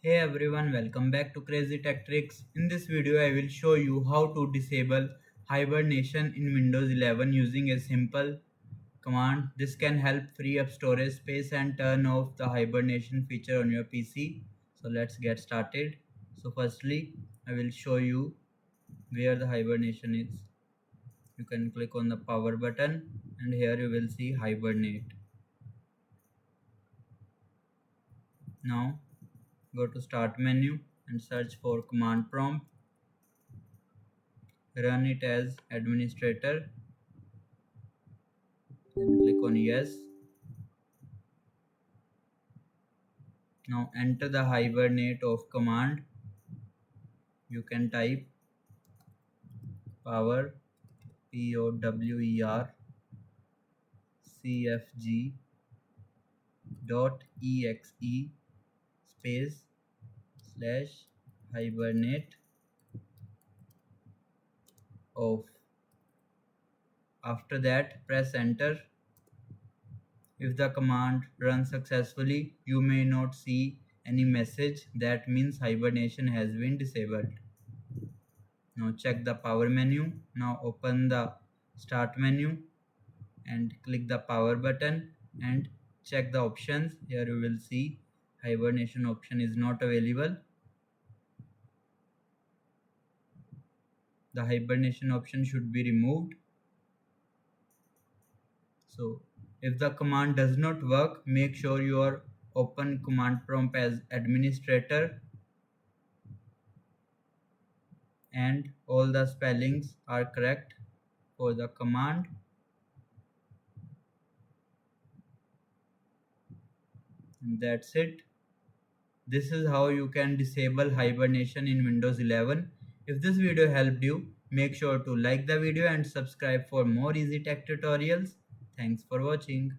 Hey everyone, welcome back to Crazy Tech Tricks. In this video, I will show you how to disable hibernation in Windows 11 using a simple command. This can help free up storage space and turn off the hibernation feature on your PC. So let's get started. So firstly, I will show you where the hibernation is. You can click on the power button and here you will see hibernate. Now go to start menu and search for command prompt. Run it as administrator, then click on yes. Now enter the hibernate of command. You can type power power cfg dot exe space slash hibernate off. After that, press enter. If the command runs successfully, you may not see any message. That means hibernation has been disabled. Now check the power menu. Now open the start menu and click the power button and check the options. Here you will see hibernation option is not available. The hibernation option should be removed. So if the command does not work, make sure you are open command prompt as administrator and all the spellings are correct for the command. And that's it. This is how you can disable hibernation in Windows 11. If this video helped you, make sure to like the video and subscribe for more easy tech tutorials. Thanks for watching.